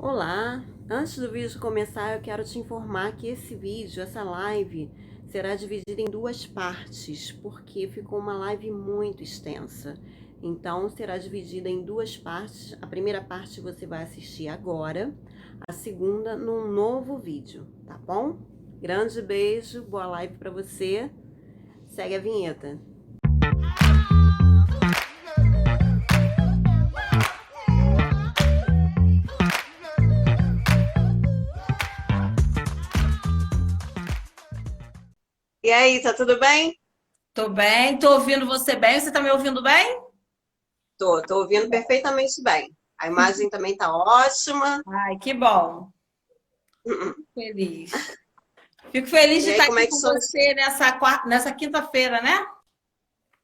Olá! Antes do vídeo começar, eu quero te informar que esse vídeo, essa live, será dividida em duas partes, porque ficou uma live muito extensa. Então, será dividida em duas partes. A primeira parte você vai assistir agora, a segunda num novo vídeo, tá bom? Grande beijo, boa live para você. Segue a vinheta. E aí, tá tudo bem? Tô bem, tô ouvindo você bem. Você tá me ouvindo bem? Tô ouvindo perfeitamente bem. A imagem também tá ótima. Ai, que bom. Feliz. Fico feliz E de aí, estar como é aqui que com são? você nessa quinta-feira, né?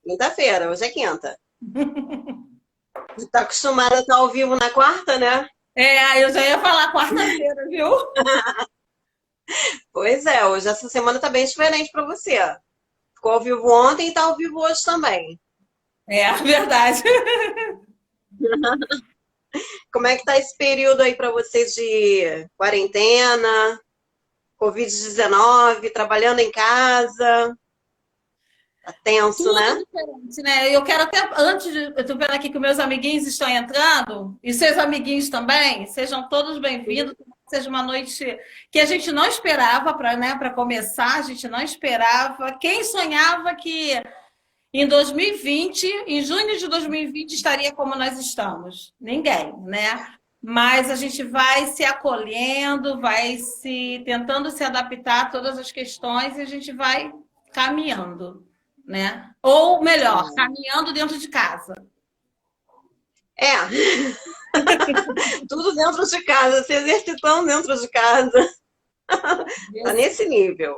Quinta-feira, hoje é quinta. Tá acostumada a estar ao vivo na quarta, né? É, eu já ia falar quarta-feira, viu? Pois é, hoje essa semana tá bem diferente para você. Ficou ao vivo ontem e tá ao vivo hoje também. É, verdade. Como é que tá esse período aí para vocês de quarentena, Covid-19, trabalhando em casa? Tá tenso, Tudo né? diferente, né? Eu quero até, antes de. Eu tô vendo aqui que meus amiguinhos estão entrando, e seus amiguinhos também, sejam todos bem-vindos. Seja uma noite que a gente não esperava para, né, para começar, a gente não esperava. Quem sonhava que em 2020, em junho de 2020, estaria como nós estamos? Ninguém, né? Mas a gente vai se acolhendo, vai se tentando se adaptar a todas as questões e a gente vai caminhando, né? Ou melhor, caminhando dentro de casa. É, tudo dentro de casa, se exercitando dentro de casa. Tá nesse nível.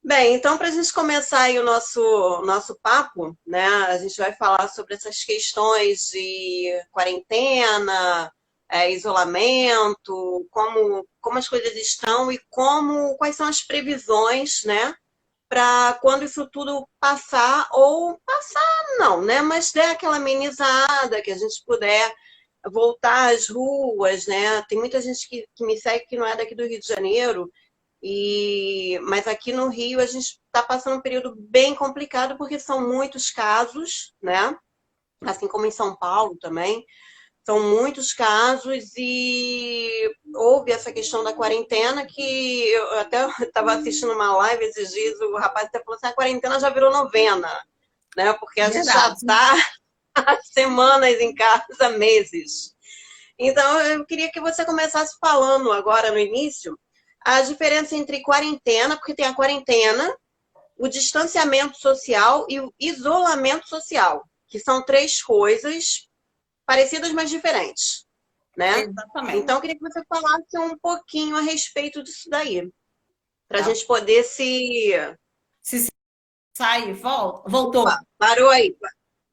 Bem, então, para a gente começar aí o nosso papo, né? A gente vai falar sobre essas questões de quarentena, isolamento, como as coisas estão e quais são as previsões, né? Para quando isso tudo passar, ou passar não, né? Mas der aquela amenizada, que a gente puder voltar às ruas, né? Tem muita gente que me segue que não é daqui do Rio de Janeiro, mas aqui no Rio a gente está passando um período bem complicado porque são muitos casos, né? Assim como em São Paulo também, são muitos casos e houve essa questão da quarentena que eu até estava assistindo uma live esses dias, o rapaz até falou assim, a quarentena já virou novena, né? Porque a gente já Verdade. está há semanas em casa, meses. Então, eu queria que você começasse falando agora no início a diferença entre quarentena, porque tem a quarentena, o distanciamento social e o isolamento social, que são três coisas parecidas, mas diferentes, né? Exatamente. Então, eu queria que você falasse um pouquinho a respeito disso daí, para a Tá? gente poder se. Se sai e volta, Opa, voltou. parou aí.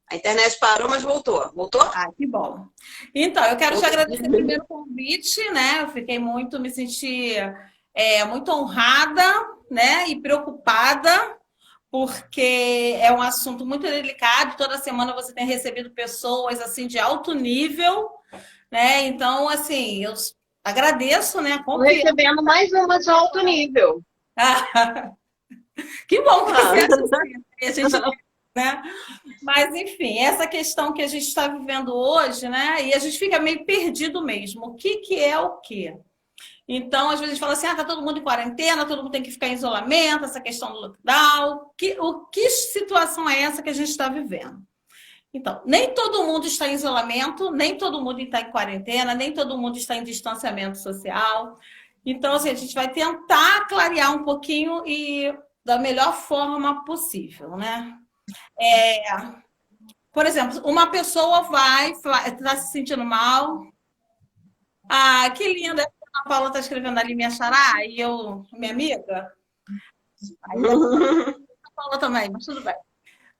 A internet parou, mas voltou. Voltou? Ah, que bom. Então, eu quero te agradecer primeiro o convite, né? Eu fiquei muito, me senti muito honrada, né? E preocupada, porque é um assunto muito delicado. Toda semana você tem recebido pessoas assim de alto nível, né? Então, assim, eu agradeço, né? A Estou confiança. recebendo mais uma de alto nível. Que bom que você Ah, acha assim. A gente, né? Mas, enfim, essa questão que a gente está vivendo hoje, né? E a gente fica meio perdido mesmo. O que, que é o quê? Então, às vezes, a gente fala assim: ah, tá todo mundo em quarentena, todo mundo tem que ficar em isolamento, essa questão do lockdown. Que situação é essa que a gente está vivendo? Então, nem todo mundo está em isolamento, nem todo mundo está em quarentena, nem todo mundo está em distanciamento social. Então, assim, a gente vai tentar clarear um pouquinho e da melhor forma possível, né? Por exemplo, uma pessoa vai, está se sentindo mal. Ah, que linda! A Paula está escrevendo ali minha xará e eu, minha amiga. Aí deve ser a Paula também, mas tudo bem.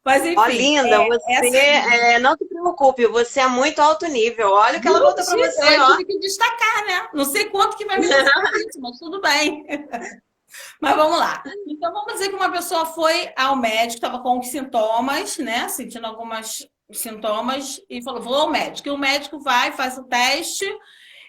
Mas Ó, enfim, linda, você não se preocupe, você é muito alto nível. Olha o que ela botou para você, eu ó. tive que destacar, né? Não sei quanto que vai me dar isso, mas tudo bem. Mas vamos lá. Então, vamos dizer que uma pessoa foi ao médico, estava com sintomas, né? Sentindo algumas sintomas, e falou: vou ao médico. E o médico vai, faz o teste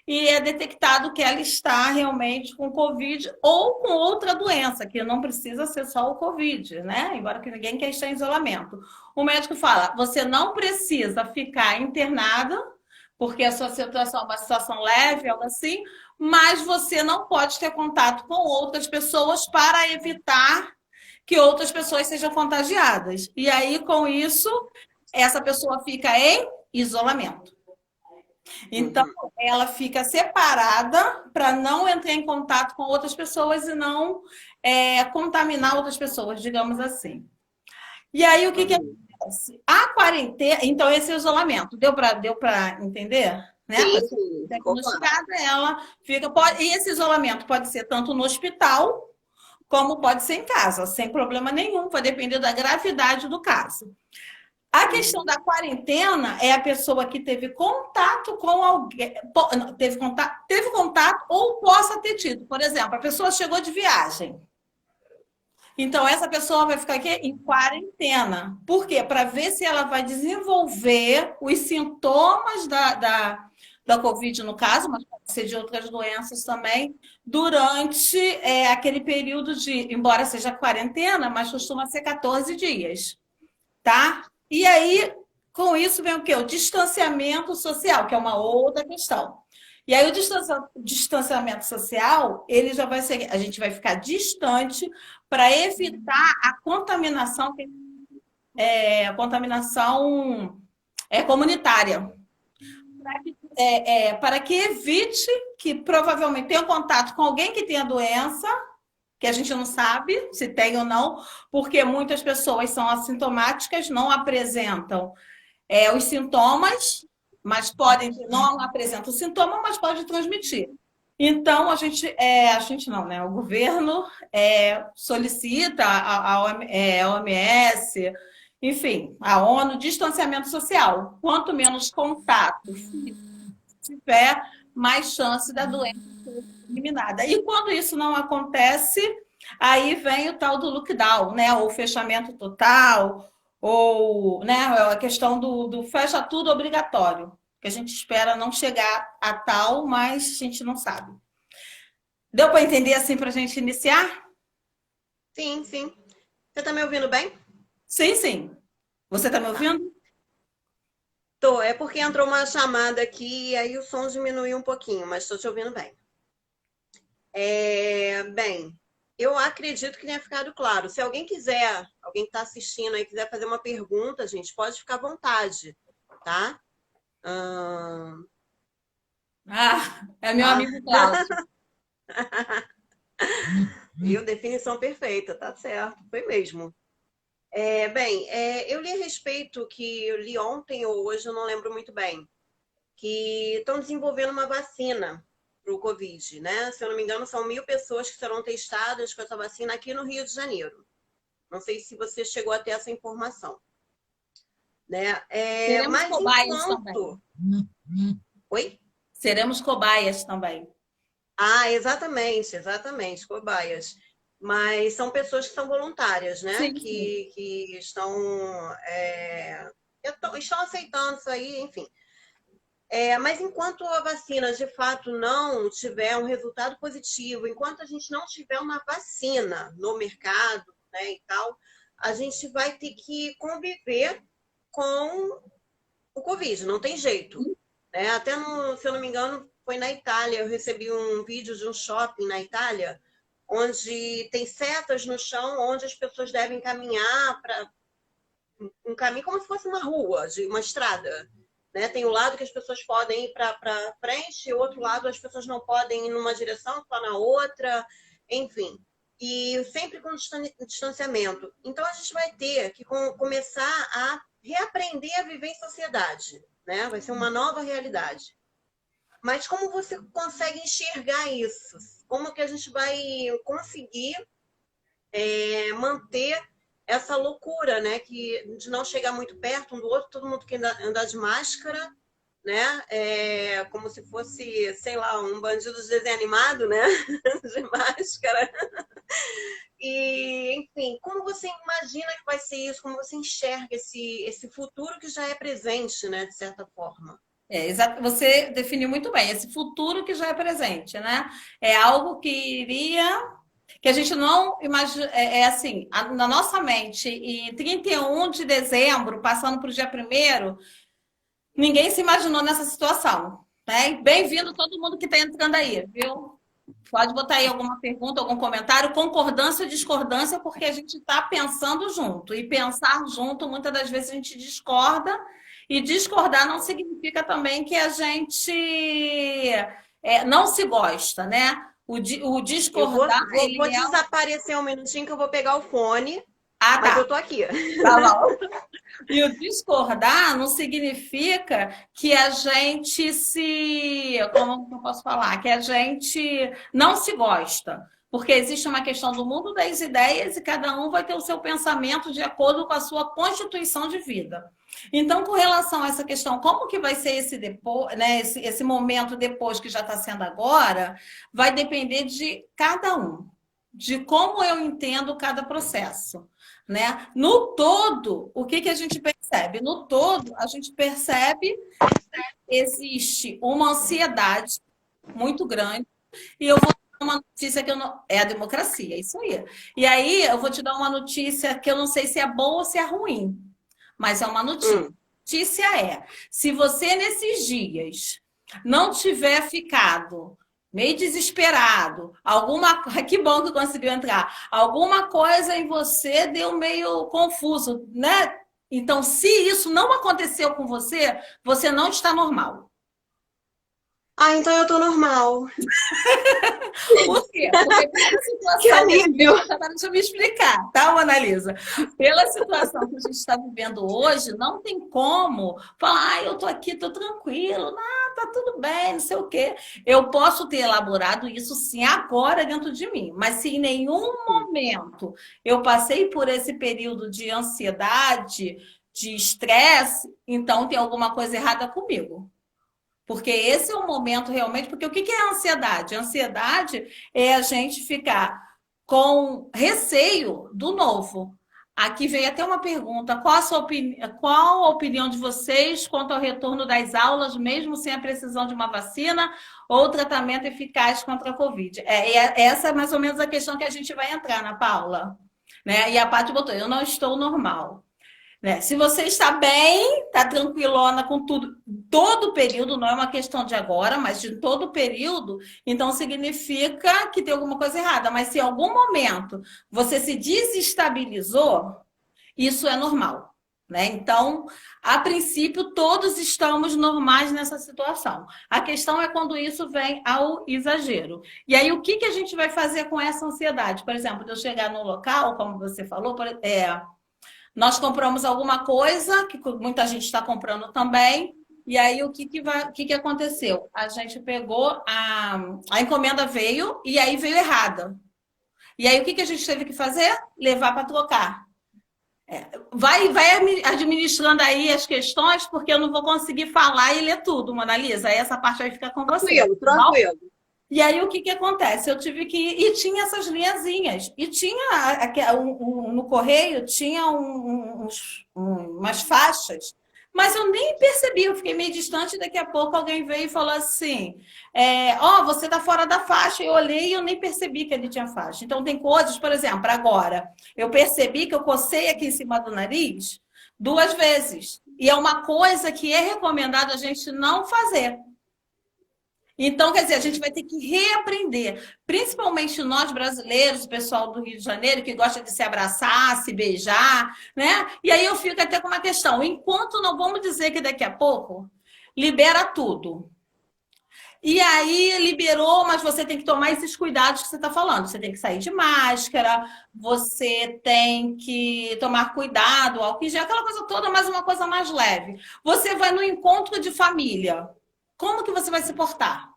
e é detectado que ela está realmente com Covid ou com outra doença, que não precisa ser só o Covid, né? Embora que ninguém quer estar em isolamento. O médico fala, você não precisa ficar internada, porque a sua situação é uma situação leve, algo assim, mas você não pode ter contato com outras pessoas para evitar que outras pessoas sejam contagiadas. E aí, com isso, essa pessoa fica em isolamento. Então, Uhum. ela fica separada para não entrar em contato com outras pessoas e não contaminar outras pessoas, digamos assim. E aí, o que, que Uhum. acontece? A quarentena, então, esse é o isolamento. Deu para entender? Né? A Sim, pessoa sim, ficou claro. diagnosticada, ela fica. E esse isolamento pode ser tanto no hospital, como pode ser em casa, sem problema nenhum, vai depender da gravidade do caso. A questão Uhum. da quarentena é a pessoa que teve contato com alguém, teve contato ou possa ter tido. Por exemplo, a pessoa chegou de viagem. Então, essa pessoa vai ficar aqui em quarentena. Por quê? Para ver se ela vai desenvolver os sintomas da Covid, no caso, mas pode ser de outras doenças também, durante aquele período de, embora seja quarentena, mas costuma ser 14 dias, tá? E aí, com isso vem o quê? O distanciamento social, que é uma outra questão. E aí, o distanciamento social, ele já vai ser, a gente vai ficar distante para evitar a contaminação, a contaminação comunitária. Para que evite que provavelmente tenha contato com alguém que tenha doença, que a gente não sabe se tem ou não, porque muitas pessoas são assintomáticas, não apresentam os sintomas, mas podem, não apresentam sintoma, mas pode transmitir. Então, a gente não, né? O governo solicita a OMS, enfim, a ONU, distanciamento social. Quanto menos contato tiver, mais chance da doença ser eliminada. E quando isso não acontece, aí vem o tal do lockdown, né? Ou fechamento total, ou né, a questão do fecha tudo obrigatório, que a gente espera não chegar a tal, mas a gente não sabe. Deu para entender assim para a gente iniciar? Sim, sim. Você está me ouvindo bem? Sim, sim. Você está me Tá. ouvindo? Tô, é porque entrou uma chamada aqui e aí o som diminuiu um pouquinho, mas estou te ouvindo bem. Bem, eu acredito que tenha ficado claro. Se alguém quiser, alguém que está assistindo aí, quiser fazer uma pergunta, gente, pode ficar à vontade, tá? Ahn, Ah, é meu tá? amigo Cláudio. Viu? Definição perfeita, tá certo, foi mesmo. Bem, eu li a respeito que eu li ontem ou hoje, eu não lembro muito bem, que estão desenvolvendo uma vacina para o Covid, né? Se eu não me engano, são 1.000 pessoas que serão testadas com essa vacina aqui no Rio de Janeiro. Não sei se você chegou a ter essa informação, né? Seremos Mas cobaias também. enquanto... Oi? Seremos cobaias também. Ah, exatamente, exatamente, cobaias. Mas são pessoas que são voluntárias, né? Sim, sim. Que estão aceitando isso aí, enfim. Mas enquanto a vacina de fato não tiver um resultado positivo, enquanto a gente não tiver uma vacina no mercado, né, e tal, a gente vai ter que conviver com o Covid, não tem jeito. Né? Até, se eu não me engano, foi na Itália, eu recebi um vídeo de um shopping na Itália, onde tem setas no chão, onde as pessoas devem caminhar para um caminho como se fosse uma rua, de uma estrada. Né? Tem o lado que as pessoas podem ir para frente, e o outro lado as pessoas não podem ir numa direção, só na outra, enfim. E sempre com distanciamento. Então a gente vai ter que começar a reaprender a viver em sociedade. Né? Vai ser uma nova realidade. Mas como você consegue enxergar isso? Como que a gente vai conseguir manter essa loucura, né? De não chegar muito perto um do outro, todo mundo quer andar de máscara, né? Como se fosse, sei lá, um bandido de desenho animado, né? De máscara. E, enfim, como você imagina que vai ser isso? Como você enxerga esse futuro que já é presente, né? De certa forma. Você definiu muito bem, esse futuro que já é presente, né? É algo que iria, que a gente não imagina, assim, na nossa mente, em 31 de dezembro, passando para o dia 1º, ninguém se imaginou nessa situação, né? Bem-vindo todo mundo que está entrando aí, viu? Pode botar aí alguma pergunta, algum comentário, concordância ou discordância, porque a gente está pensando junto. E pensar junto, muitas das vezes a gente discorda, e discordar não significa também que a gente não se gosta, né? O Eu discordar, vou ele é. desaparecer um minutinho que eu vou pegar o fone, Ah, mas eu tá. tô aqui. Tá bom. E o discordar não significa que a gente se. Como eu posso falar? Que a gente não se gosta. Porque existe uma questão do mundo das ideias e cada um vai ter o seu pensamento de acordo com a sua constituição de vida. Então, com relação a essa questão, como que vai ser esse depois, né, esse momento depois que já está sendo agora, vai depender de cada um, de como eu entendo cada processo. Né? No todo, o que a gente percebe? No todo, a gente percebe que existe uma ansiedade muito grande, e eu vou dar uma notícia que eu não. É a democracia, é isso aí. E aí eu vou te dar uma notícia que eu não sei se é boa ou se é ruim, mas é uma notícia. Notícia é: se você nesses dias não tiver ficado meio desesperado, que bom que conseguiu entrar, alguma coisa em você deu meio confuso, né? Então, se isso não aconteceu com você, você não está normal. Ah, então eu tô normal. Por quê? Porque pela situação. Que alívio! Deixa eu me explicar, tá, Analisa? Pela situação que a gente está vivendo hoje, não tem como falar, eu tô aqui, tô tranquilo, não, tá tudo bem, não sei o quê. Eu posso ter elaborado isso sim agora dentro de mim, mas se em nenhum momento eu passei por esse período de ansiedade, de estresse, então tem alguma coisa errada comigo. Porque esse é o momento realmente. Porque o que é a ansiedade? A ansiedade é a gente ficar com receio do novo. Aqui veio até uma pergunta: qual a opinião de vocês quanto ao retorno das aulas, mesmo sem a precisão de uma vacina ou tratamento eficaz contra a Covid? Essa é mais ou menos a questão que a gente vai entrar, Ana Paula. Né? E a Paty botou: eu não estou normal. Né? Se você está bem, está tranquilona com tudo, todo o período, não é uma questão de agora, mas de todo o período, então significa que tem alguma coisa errada. Mas se em algum momento você se desestabilizou, isso é normal. Né? Então, a princípio, todos estamos normais nessa situação. A questão é quando isso vem ao exagero. E aí, o que a gente vai fazer com essa ansiedade? Por exemplo, de eu chegar no local, como você falou, nós compramos alguma coisa, que muita gente está comprando também, e aí o que aconteceu? A gente pegou, a encomenda veio, e aí veio errada. E aí o que a gente teve que fazer? Levar para trocar. Vai administrando aí as questões, porque eu não vou conseguir falar e ler tudo, Mona Lisa. Aí essa parte vai ficar com você. Tranquilo. E aí, o que acontece? Eu tive que ir, e tinha essas linhazinhas. E tinha, no correio, tinha umas faixas. Mas eu nem percebi, eu fiquei meio distante. Daqui a pouco alguém veio e falou assim: você está fora da faixa. Eu olhei e eu nem percebi que ele tinha faixa. Então, tem coisas, por exemplo, agora, eu percebi que eu cocei aqui em cima do nariz 2 vezes. E é uma coisa que é recomendado a gente não fazer. Então, quer dizer, a gente vai ter que reaprender, principalmente nós brasileiros, o pessoal do Rio de Janeiro, que gosta de se abraçar, se beijar, né? E aí eu fico até com uma questão: enquanto não vamos dizer que daqui a pouco libera tudo. E aí liberou, mas você tem que tomar esses cuidados que você está falando. Você tem que sair de máscara, você tem que tomar cuidado, álcool em gel, aquela coisa toda, mas uma coisa mais leve. Você vai no encontro de família. Como que você vai se portar?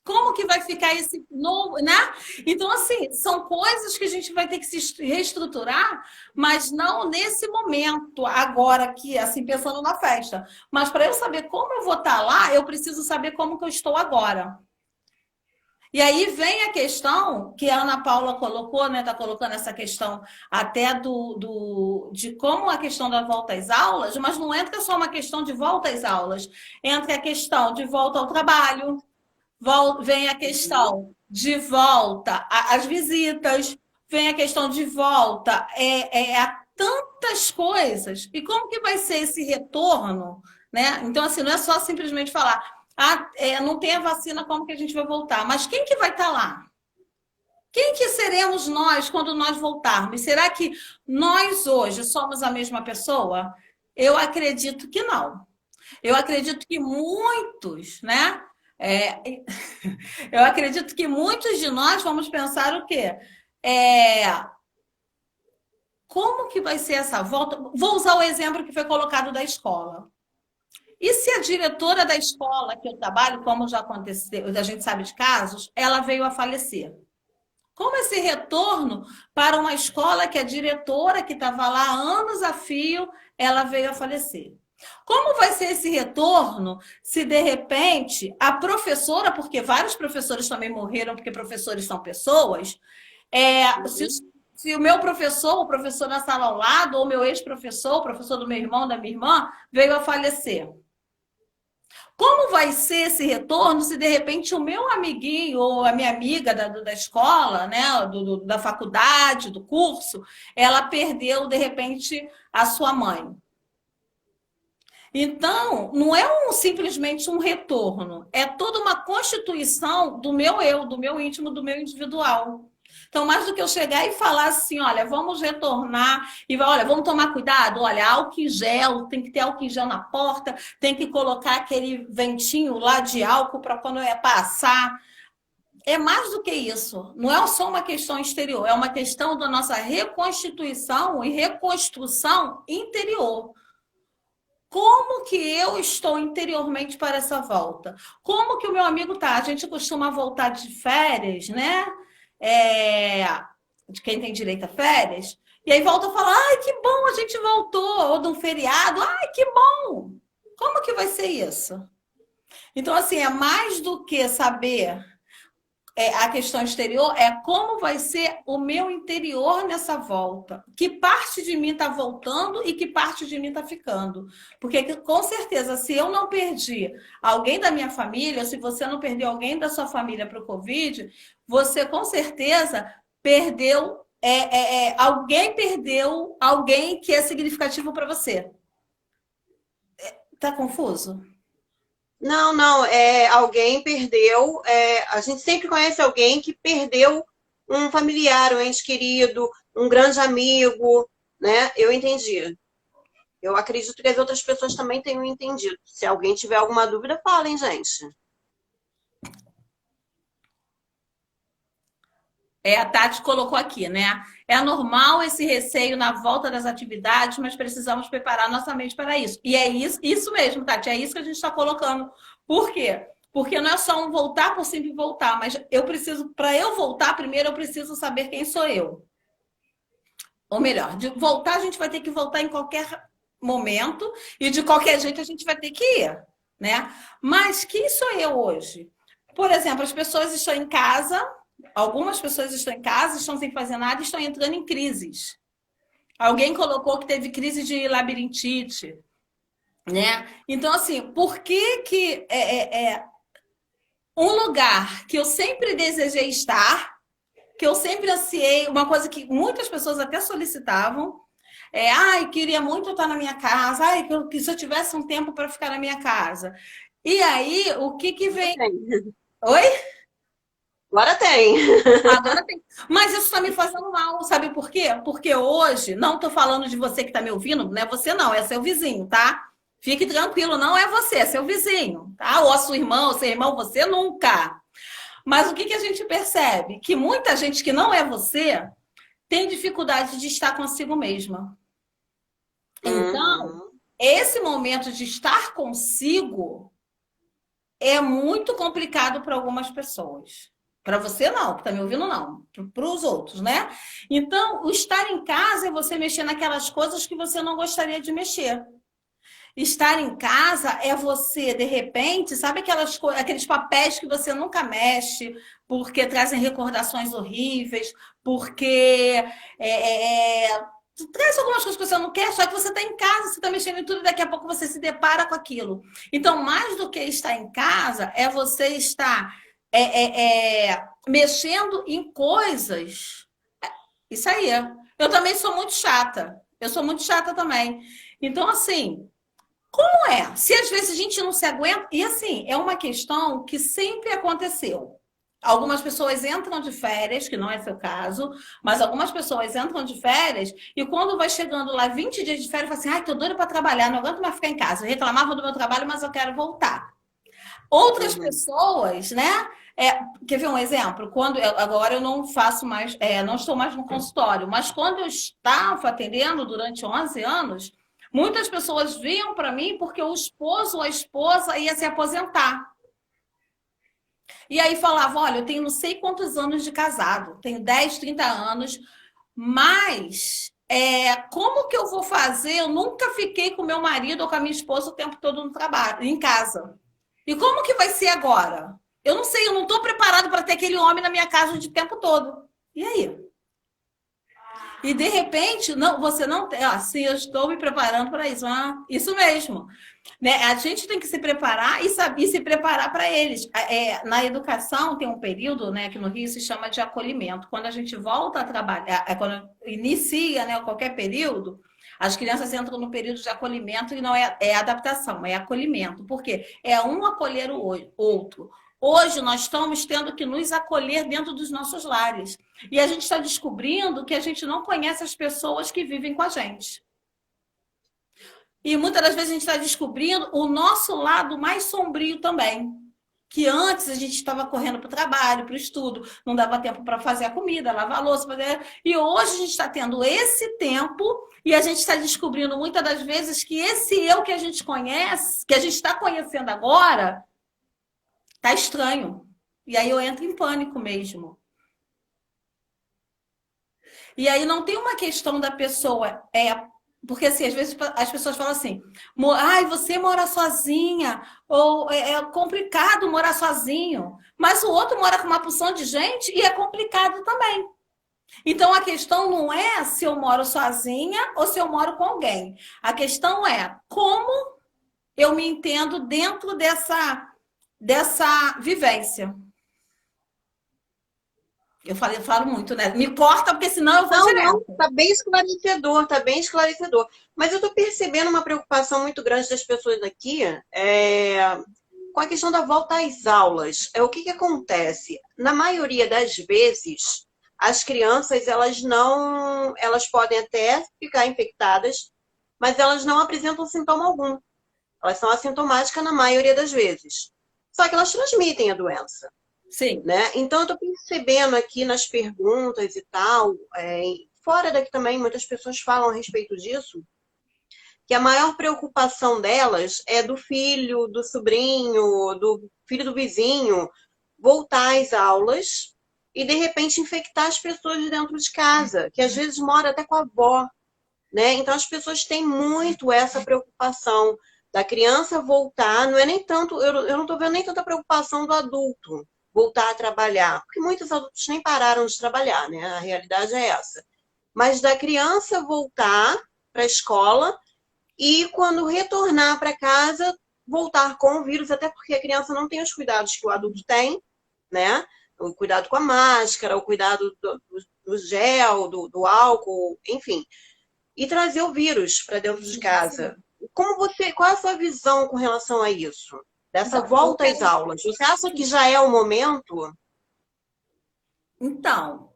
Como que vai ficar esse novo, né? Então, assim, são coisas que a gente vai ter que se reestruturar, mas não nesse momento, agora aqui, assim, pensando na festa. Mas para eu saber como eu vou estar lá, eu preciso saber como que eu estou agora. E aí vem a questão que a Ana Paula colocou, né? Está colocando essa questão até de como a questão da volta às aulas, mas não entra só uma questão de volta às aulas, entra a questão de volta ao trabalho, vem a questão de volta às visitas, vem a questão de volta a tantas coisas. E como que vai ser esse retorno, né? Então, assim, não é só simplesmente falar, não tem a vacina, como que a gente vai voltar? Mas quem que vai estar lá? Quem que seremos nós quando nós voltarmos? Será que nós hoje somos a mesma pessoa? Eu acredito que não. Eu acredito que muitos, né? É, eu acredito que muitos de nós vamos pensar o quê? Como que vai ser essa volta? Vou usar o exemplo que foi colocado da escola. E se a diretora da escola que eu trabalho, como já aconteceu, a gente sabe de casos, ela veio a falecer? Como esse retorno para uma escola que a diretora que estava lá há anos a fio, ela veio a falecer? Como vai ser esse retorno se, de repente, a professora, porque vários professores também morreram, porque professores são pessoas, se o meu professor, o professor na sala ao lado, ou meu ex-professor, o professor do meu irmão, da minha irmã, veio a falecer? Como vai ser esse retorno se, de repente, o meu amiguinho ou a minha amiga da escola, né, da faculdade, do curso, ela perdeu, de repente, a sua mãe? Então, não é simplesmente um retorno, é toda uma constituição do meu eu, do meu íntimo, do meu individual. Então, mais do que eu chegar e falar assim, olha, vamos retornar e olha, vamos tomar cuidado, olha, álcool em gel, tem que ter álcool em gel na porta, tem que colocar aquele ventinho lá de álcool para quando passar. É mais do que isso. Não é só uma questão exterior, é uma questão da nossa reconstituição e reconstrução interior. Como que eu estou interiormente para essa volta? Como que o meu amigo tá? A gente costuma voltar de férias, né? De quem tem direito a férias, e aí volta a falar, ai, que bom, a gente voltou, ou de um feriado, ai, que bom. Como que vai ser isso? Então, assim, é mais do que saber a questão exterior, é como vai ser o meu interior nessa volta. Que parte de mim está voltando e que parte de mim está ficando. Porque, com certeza, se eu não perdi alguém da minha família, ou se você não perdeu alguém da sua família para o Covid, você, com certeza, perdeu... alguém perdeu alguém que é significativo para você. Tá confuso? Não, não, alguém perdeu. A gente sempre conhece alguém que perdeu um familiar, um ente querido, um grande amigo, né? Eu entendi. Eu acredito que as outras pessoas também tenham entendido. Se alguém tiver alguma dúvida, falem, gente. A Tati colocou aqui, né? É normal esse receio na volta das atividades, mas precisamos preparar nossa mente para isso. E é isso mesmo, Tati, é isso que a gente está colocando. Por quê? Porque não é só um voltar por sempre voltar, mas para eu voltar, primeiro eu preciso saber quem sou eu. Ou melhor, de voltar, a gente vai ter que voltar em qualquer momento, e de qualquer jeito a gente vai ter que ir, né? Mas quem sou eu hoje? Por exemplo, as pessoas estão em casa. Algumas pessoas estão em casa, estão sem fazer nada e estão entrando em crises. Alguém colocou que teve crise de labirintite, né? Então, assim, por que um lugar que eu sempre desejei estar, que eu sempre ansiei, uma coisa que muitas pessoas até solicitavam, queria muito estar na minha casa, que se eu tivesse um tempo para ficar na minha casa. E aí, o que vem... Oi? Agora tem. Agora tem. Mas isso está me fazendo mal, sabe por quê? Porque hoje, não estou falando de você que está me ouvindo, não é você não, é seu vizinho, tá? Fique tranquilo, não é você, é seu vizinho, tá? Ou a sua irmã, ou seu irmão, você nunca. Mas o que a gente percebe? Que muita gente que não é você tem dificuldade de estar consigo mesma. Então, esse momento de estar consigo é muito complicado para algumas pessoas. Para você não, que está me ouvindo não, para os outros, né? Então, o estar em casa é você mexer naquelas coisas que você não gostaria de mexer. Estar em casa é você, de repente, sabe aqueles papéis que você nunca mexe, porque trazem recordações horríveis, porque traz algumas coisas que você não quer, só que você está em casa, você está mexendo em tudo e daqui a pouco você se depara com aquilo. Então, mais do que estar em casa, é você estar mexendo em coisas. Isso aí. Eu também sou muito chata. Eu sou muito chata também. Então, assim, como é? Se às vezes a gente não se aguenta. E assim, é uma questão que sempre aconteceu. Algumas pessoas entram de férias, que não é seu caso, mas algumas pessoas entram de férias e quando vai chegando lá 20 dias de férias, falam assim: ai, tô doida para trabalhar, não aguento mais ficar em casa. Eu reclamava do meu trabalho, mas eu quero voltar. Outras pessoas, né? Quer ver um exemplo? Agora eu não faço mais, não estou mais no consultório, mas quando eu estava atendendo durante 11 anos, muitas pessoas vinham para mim porque o esposo ou a esposa ia se aposentar. E aí falava: olha, eu tenho não sei quantos anos de casado, tenho 10, 30 anos, mas como que eu vou fazer? Eu nunca fiquei com meu marido ou com a minha esposa o tempo todo no trabalho, em casa. E como que vai ser agora? Eu não sei, eu não estou preparado para ter aquele homem na minha casa o tempo todo. E aí? E de repente, não, você não tem. Sim, eu estou me preparando para isso. Isso mesmo. Né? A gente tem que se preparar e saber se preparar para eles. Na educação tem um período, né, que no Rio se chama de acolhimento. Quando a gente volta a trabalhar, quando inicia, né, qualquer período, as crianças entram no período de acolhimento e não é adaptação, é acolhimento. Por quê? É um acolher o outro. Hoje nós estamos tendo que nos acolher dentro dos nossos lares. E a gente está descobrindo que a gente não conhece as pessoas que vivem com a gente. E muitas das vezes a gente está descobrindo o nosso lado mais sombrio também. Que antes a gente estava correndo para o trabalho, para o estudo, não dava tempo para fazer a comida, lavar a louça, E hoje a gente está tendo esse tempo e a gente está descobrindo muitas das vezes que esse eu que a gente conhece, que a gente está conhecendo agora, tá estranho. E aí eu entro em pânico mesmo. E aí não tem uma questão da pessoa, porque assim, às vezes as pessoas falam assim: ai, você mora sozinha, ou é complicado morar sozinho. Mas o outro mora com uma porção de gente e é complicado também. Então a questão não é se eu moro sozinha ou se eu moro com alguém. A questão é como eu me entendo dentro dessa vivência. Eu falo muito, né? Me corta, porque senão eu vou direto. Não, tá bem esclarecedor, tá bem esclarecedor. Mas eu tô percebendo uma preocupação muito grande das pessoas aqui, com a questão da volta às aulas. O que acontece? Na maioria das vezes, as crianças, elas podem até ficar infectadas, mas elas não apresentam sintoma algum. Elas são assintomáticas na maioria das vezes. Só que elas transmitem a doença. Sim. Né? Então, eu estou percebendo aqui nas perguntas e tal, fora daqui também, muitas pessoas falam a respeito disso, que a maior preocupação delas é do filho, do sobrinho, do filho do vizinho, voltar às aulas e, de repente, infectar as pessoas de dentro de casa, que às vezes mora até com a avó. Né? Então, as pessoas têm muito essa preocupação da criança voltar, não é nem tanto, eu não estou vendo nem tanta preocupação do adulto voltar a trabalhar, porque muitos adultos nem pararam de trabalhar, né? A realidade é essa. Mas da criança voltar para a escola e quando retornar para casa, voltar com o vírus, até porque a criança não tem os cuidados que o adulto tem, né? O cuidado com a máscara, o cuidado do gel, do álcool, enfim. E trazer o vírus para dentro de casa. Qual é a sua visão com relação a isso? Dessa volta às aulas. Você acha que já é o momento? Então,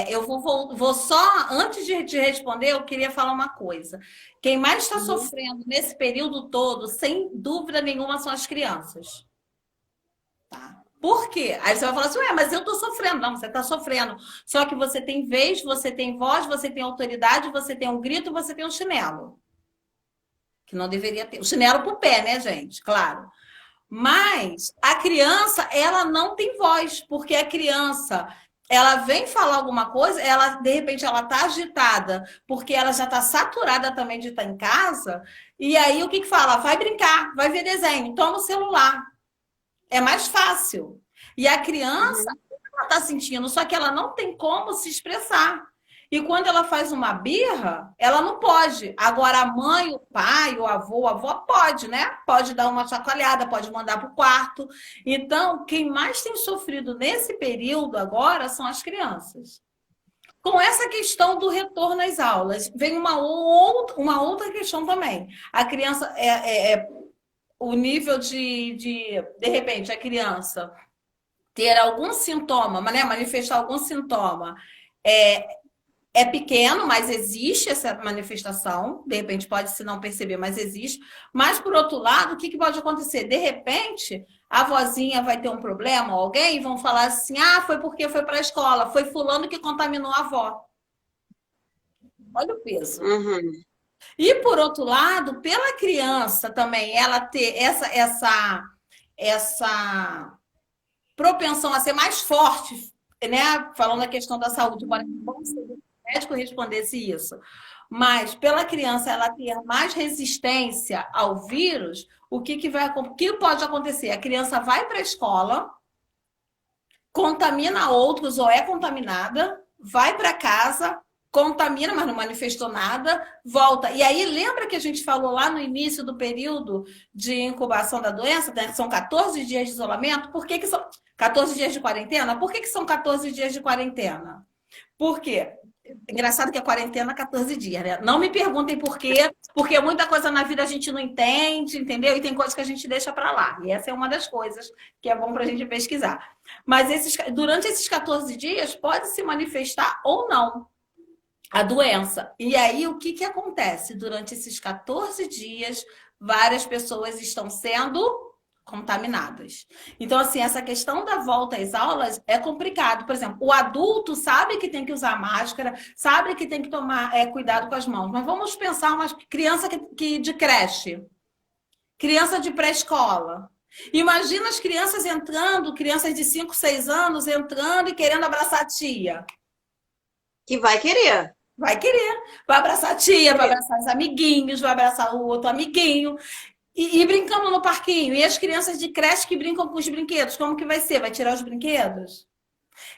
eu vou só, antes de te responder, eu queria falar uma coisa. Quem mais está sofrendo nesse período todo, sem dúvida nenhuma, são as crianças. Tá? Por quê? Aí você vai falar assim: mas eu estou sofrendo. Não, você está sofrendo. Só que você tem vez, você tem voz, você tem autoridade, você tem um grito, você tem um chinelo. Que não deveria ter. O chinelo pro pé, né, gente? Claro. Mas a criança, ela não tem voz, porque a criança, ela vem falar alguma coisa, ela de repente ela está agitada, porque ela já está saturada também de estar em casa, e aí o que fala? Vai brincar, vai ver desenho, toma o celular. É mais fácil. E a criança, ela está sentindo, só que ela não tem como se expressar. E quando ela faz uma birra, ela não pode. Agora, a mãe, o pai, o avô, a avó pode, né? Pode dar uma chacoalhada, pode mandar para o quarto. Então, quem mais tem sofrido nesse período agora são as crianças. Com essa questão do retorno às aulas, vem uma outra questão também. A criança o nível de repente, a criança ter algum sintoma, né, manifestar algum sintoma, é pequeno, mas existe essa manifestação. De repente, pode-se não perceber, mas existe. Mas, por outro lado, o que pode acontecer? De repente, a vozinha vai ter um problema, alguém vão falar assim, foi porque foi para a escola, foi fulano que contaminou a avó. Olha o peso. Uhum. E, por outro lado, pela criança também, ela ter essa propensão a ser mais forte, né? Falando da questão da saúde, embora o médico respondesse isso, mas pela criança ela ter mais resistência ao vírus, o que pode acontecer? A criança vai para a escola, contamina outros ou é contaminada, vai para casa, contamina, mas não manifestou nada, volta. E aí, lembra que a gente falou lá no início do período de incubação da doença, né? São 14 dias de isolamento? Por que são 14 dias de quarentena? Por que são 14 dias de quarentena? Por quê? Engraçado que a quarentena é 14 dias, né? Não me perguntem por quê, porque muita coisa na vida a gente não entende, entendeu? E tem coisas que a gente deixa para lá. E essa é uma das coisas que é bom para a gente pesquisar. Mas durante esses 14 dias pode se manifestar ou não a doença. E aí, o que acontece? Durante esses 14 dias, várias pessoas estão sendo contaminadas. Então, assim, essa questão da volta às aulas é complicado. Por exemplo, o adulto sabe que tem que usar máscara, sabe que tem que tomar cuidado com as mãos. Mas vamos pensar uma criança de creche, criança de pré-escola. Imagina as crianças entrando, crianças de 5, 6 anos entrando e querendo abraçar a tia. Que vai querer. Vai querer. Vai abraçar a tia, vai abraçar os amiguinhos, vai abraçar o outro amiguinho. E brincando no parquinho. E as crianças de creche que brincam com os brinquedos, como que vai ser? Vai tirar os brinquedos?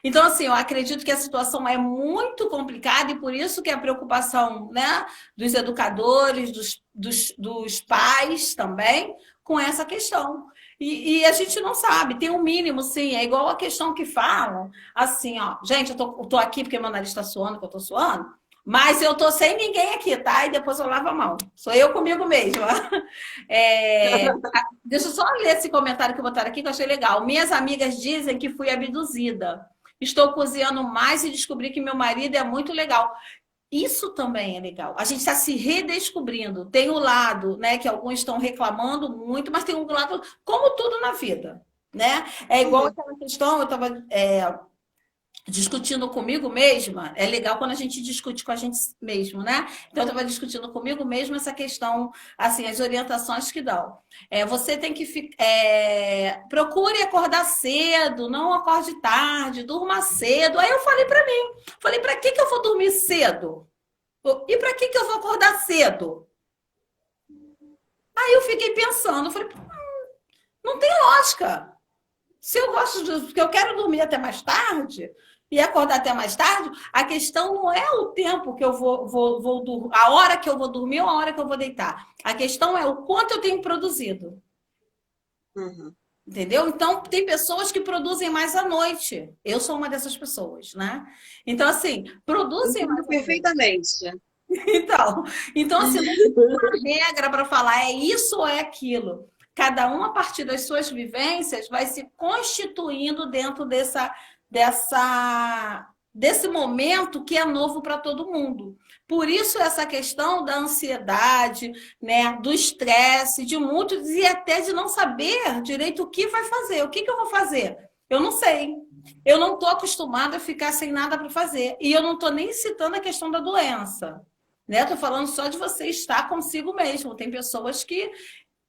Então, assim, eu acredito que a situação é muito complicada e por isso que a preocupação, né, dos educadores, dos pais também, com essa questão. E a gente não sabe, tem um mínimo, sim, é igual a questão que falam, assim, ó, gente, eu tô aqui porque meu nariz está suando, que eu tô suando, mas eu tô sem ninguém aqui, tá? E depois eu lavo a mão. Sou eu comigo mesma. Deixa eu só ler esse comentário que botaram aqui, que eu achei legal. Minhas amigas dizem que fui abduzida. Estou cozinhando mais e descobri que meu marido é muito legal. Isso também é legal. A gente está se redescobrindo. Tem o lado, né, que alguns estão reclamando muito, mas tem um lado, como tudo na vida, né? É igual aquela questão, eu estava discutindo comigo mesma. É legal quando a gente discute com a gente mesmo, né? Então, eu estava discutindo comigo mesmo essa questão, assim, as orientações que dão. Você tem que procure acordar cedo, não acorde tarde, durma cedo. Aí eu falei para mim, para que eu vou dormir cedo? E para que eu vou acordar cedo? Aí eu fiquei pensando, falei, não tem lógica. Se eu gosto porque eu quero dormir até mais tarde e acordar até mais tarde, a questão não é o tempo que eu vou dormir, a hora que eu vou dormir ou a hora que eu vou deitar. A questão é o quanto eu tenho produzido. Uhum. Entendeu? Então, tem pessoas que produzem mais à noite. Eu sou uma dessas pessoas, né? Então, assim, produzem mais perfeitamente. Então, assim, não tem uma regra para falar é isso ou é aquilo. Cada um, a partir das suas vivências, vai se constituindo dentro desse momento que é novo para todo mundo. Por isso, essa questão da ansiedade, né, do estresse, de muitos, e até de não saber direito o que vai fazer. O que eu vou fazer? Eu não sei. Eu não estou acostumada a ficar sem nada para fazer. E eu não estou nem citando a questão da doença. Estou falando só de você estar consigo mesmo. Tem pessoas que...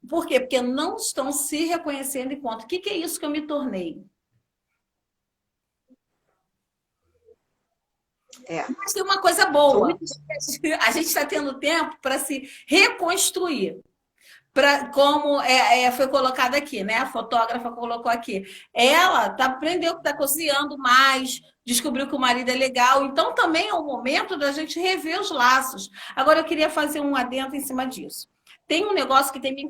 Por quê? Porque não estão se reconhecendo enquanto. O que é isso que eu me tornei? É. Mas tem uma coisa boa. A gente está tendo tempo para se reconstruir. Como foi colocado aqui, né? A fotógrafa colocou aqui. Ela aprendeu que está cozinhando mais, descobriu que o marido é legal. Então, também é o momento da gente rever os laços. Agora, eu queria fazer um adendo em cima disso. Tem um negócio que tem me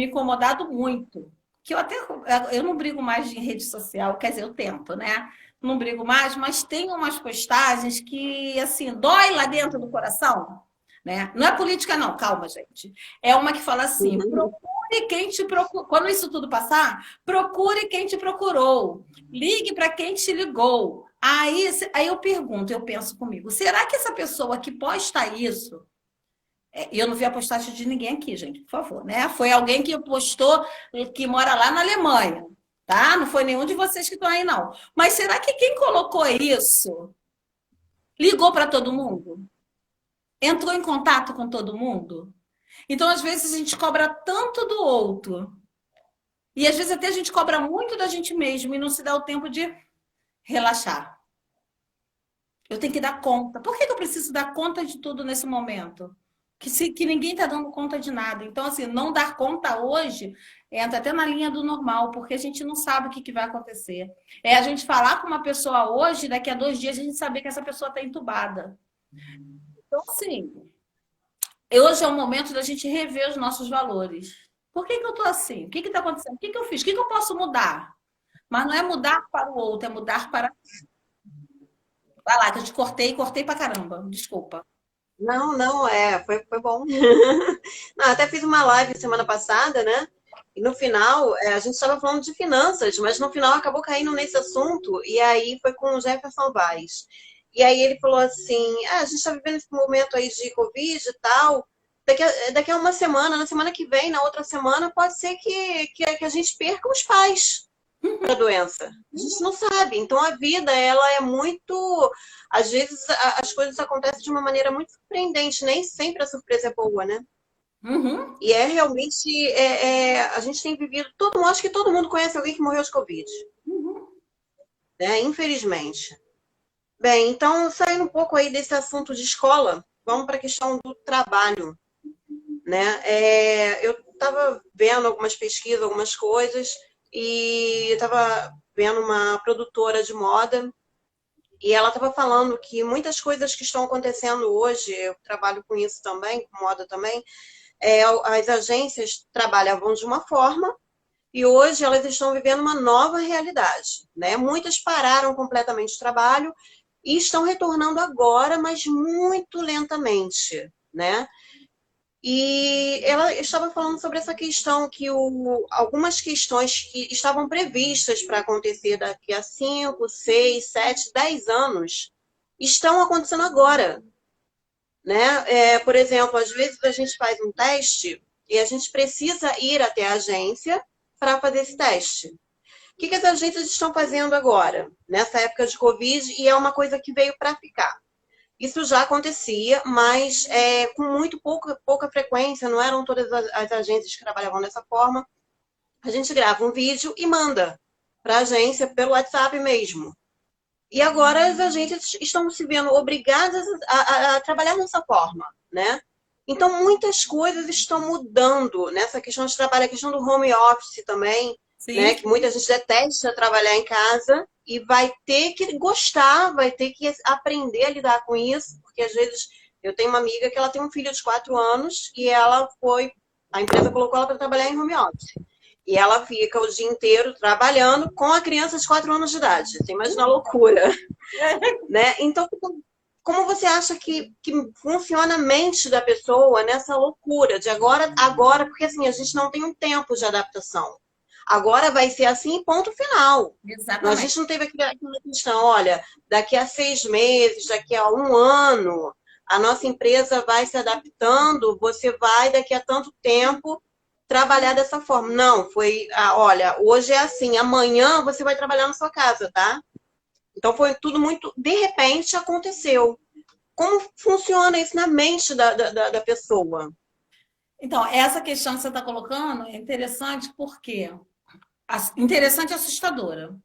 incomodado muito, que eu não brigo mais em rede social, quer dizer, eu tento, né? Não brigo mais, mas tem umas postagens que, assim, dói lá dentro do coração, né? Não é política, não, calma, gente. É uma que fala assim: procure quem te procurou. Quando isso tudo passar, procure quem te procurou. Ligue para quem te ligou. Aí eu pergunto, eu penso comigo: será que essa pessoa que posta isso. E eu não vi a postagem de ninguém aqui, gente, por favor, né? Foi alguém que postou, que mora lá na Alemanha, tá? Não foi nenhum de vocês que estão aí, não. Mas será que quem colocou isso ligou para todo mundo? Entrou em contato com todo mundo? Então, às vezes, a gente cobra tanto do outro. E às vezes até a gente cobra muito da gente mesmo e não se dá o tempo de relaxar. Eu tenho que dar conta. Por que eu preciso dar conta de tudo nesse momento? Que ninguém está dando conta de nada. Então, assim, não dar conta hoje entra até na linha do normal, porque a gente não sabe o que vai acontecer. É a gente falar com uma pessoa hoje, daqui a 2 dias a gente saber que essa pessoa está entubada. Então, assim, hoje é o momento da gente rever os nossos valores. Por que eu estou assim? O que está acontecendo? O que eu fiz? O que eu posso mudar? Mas não é mudar para o outro, é mudar para. Vai lá, que eu te cortei pra caramba. Desculpa. Não, não, foi bom. Não, até fiz uma live semana passada, né? E no final, a gente estava falando de finanças, mas no final acabou caindo nesse assunto, e aí foi com o Jefferson Vaz. E aí ele falou assim: a gente está vivendo esse momento aí de Covid e tal. Daqui a uma semana, na semana que vem, na outra semana, pode ser que a gente perca os pais para a doença. A gente não sabe. Então a vida, ela é muito. Às vezes as coisas acontecem de uma maneira muito surpreendente, nem sempre a surpresa é boa, né? Uhum. E realmente a gente tem vivido. Acho que todo mundo conhece alguém que morreu de Covid, né? Infelizmente. Bem, então, saindo um pouco aí desse assunto de escola, vamos para a questão do trabalho, né? Eu estava vendo algumas pesquisas, algumas coisas, e estava vendo uma produtora de moda, e ela estava falando que muitas coisas que estão acontecendo hoje, eu trabalho com isso também, com moda também, as agências trabalhavam de uma forma, e hoje elas estão vivendo uma nova realidade, né? Muitas pararam completamente o trabalho e estão retornando agora, mas muito lentamente, né? E ela estava falando sobre essa questão que algumas questões que estavam previstas para acontecer daqui a 5, 6, 7, 10 anos estão acontecendo agora, né? Por exemplo, às vezes a gente faz um teste e a gente precisa ir até a agência para fazer esse teste. O que as agências estão fazendo agora, nessa época de Covid, e é uma coisa que veio para ficar. Isso já acontecia, mas com muito pouca frequência, não eram todas as agências que trabalhavam dessa forma. A gente grava um vídeo e manda para a agência pelo WhatsApp mesmo. E agora as agências estão se vendo obrigadas a trabalhar dessa forma, né? Então, muitas coisas estão mudando nessa questão de trabalho, a questão do home office também, né? Sim. Que muita gente detesta trabalhar em casa e vai ter que gostar, vai ter que aprender a lidar com isso, porque às vezes eu tenho uma amiga que ela tem um filho de 4 anos e a empresa colocou ela para trabalhar em home office. E ela fica o dia inteiro trabalhando com a criança de 4 anos de idade. Você imagina a loucura, né? Então, como você acha que funciona a mente da pessoa nessa loucura de agora, porque assim, a gente não tem um tempo de adaptação. Agora vai ser assim, ponto final. A gente não teve aquela questão, olha, daqui a 6 meses, daqui a 1 ano, a nossa empresa vai se adaptando, você vai, daqui a tanto tempo, trabalhar dessa forma. Não, olha, hoje é assim, amanhã você vai trabalhar na sua casa, tá? Então foi tudo muito, de repente, aconteceu. Como funciona isso na mente da pessoa? Então, essa questão que você está colocando é interessante porque interessante e assustadora.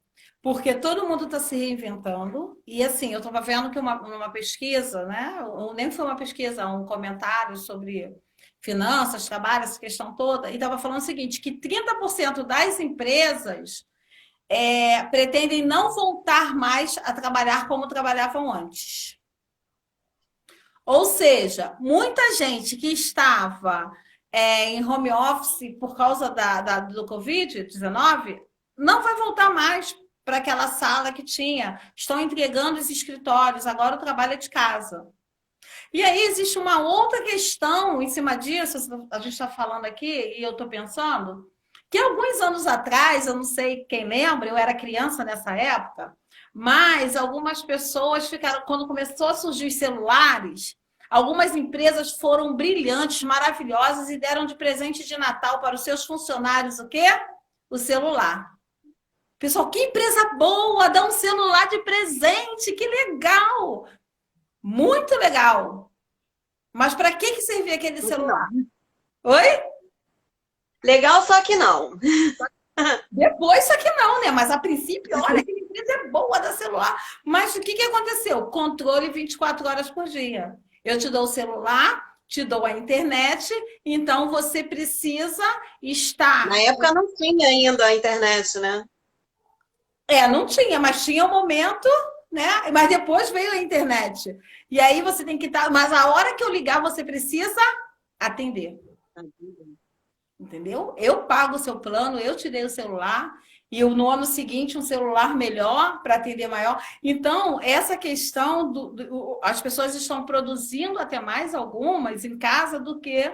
Porque todo mundo está se reinventando. E assim, eu estava vendo que numa pesquisa, né? Ou nem foi uma pesquisa, um comentário sobre finanças, trabalho, essa questão toda, e estava falando o seguinte: que 30% das empresas pretendem não voltar mais a trabalhar como trabalhavam antes. Ou seja, muita gente que estava em home office por causa do Covid-19 não vai voltar mais para aquela sala que tinha. Estão entregando os escritórios, agora o trabalho é de casa. E aí existe uma outra questão em cima disso, a gente está falando aqui, e eu estou pensando, que alguns anos atrás, eu não sei quem lembra, eu era criança nessa época, mas algumas pessoas ficaram, quando começou a surgir os celulares, algumas empresas foram brilhantes, maravilhosas e deram de presente de Natal para os seus funcionários o quê? O celular. Pessoal, que empresa boa, dá um celular de presente, que legal! Muito legal. Mas para que servia aquele celular? Oi? Legal, só que não. Depois, só que não, né? Mas a princípio, olha, que empresa é boa da celular. Mas o que aconteceu? Controle 24 horas por dia. Eu te dou o celular, te dou a internet, então você precisa estar. Na época não tinha ainda a internet, né? Não tinha, mas tinha um momento, né? Mas depois veio a internet. E aí você tem que estar. Mas a hora que eu ligar, você precisa atender. Entendeu? Eu pago o seu plano, eu te dei o celular, e no ano seguinte um celular melhor para atender maior. Então, essa questão as pessoas estão produzindo até mais algumas em casa do que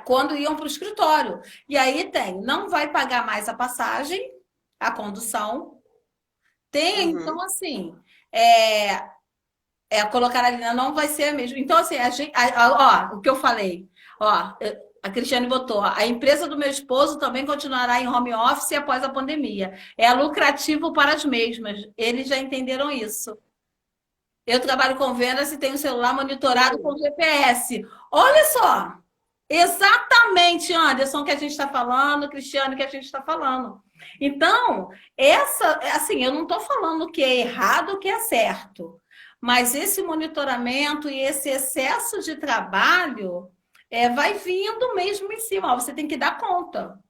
quando iam para o escritório. E aí não vai pagar mais a passagem, a condução. Tem, então, assim, colocar ali, não vai ser a mesma. Então, assim, o que eu falei, a Cristiane botou, a empresa do meu esposo também continuará em home office após a pandemia. É lucrativo para as mesmas. Eles já entenderam isso. Eu trabalho com vendas e tenho o celular monitorado com GPS. Olha só, exatamente, Anderson, que a gente está falando, Cristiane, que a gente está falando. Então, assim, eu não estou falando que é errado ou que é certo, mas esse monitoramento e esse excesso de trabalho vai vindo mesmo em cima. Você tem que dar conta.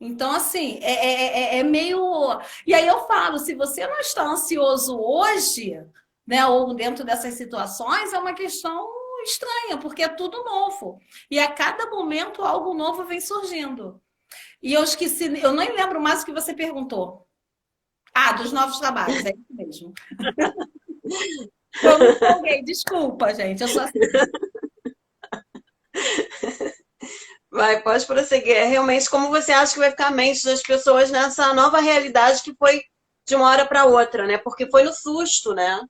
Então, assim, é meio. E aí eu falo: se você não está ansioso hoje, né, ou dentro dessas situações, é uma questão estranha, porque é tudo novo. E a cada momento algo novo vem surgindo. E eu esqueci, eu nem lembro mais o que você perguntou. Dos novos trabalhos, é isso mesmo. Eu me empolguei, desculpa, gente. Eu sou assim. Vai, pode prosseguir. Realmente, como você acha que vai ficar a mente das pessoas nessa nova realidade que foi de uma hora para outra, né? Porque foi no susto, né?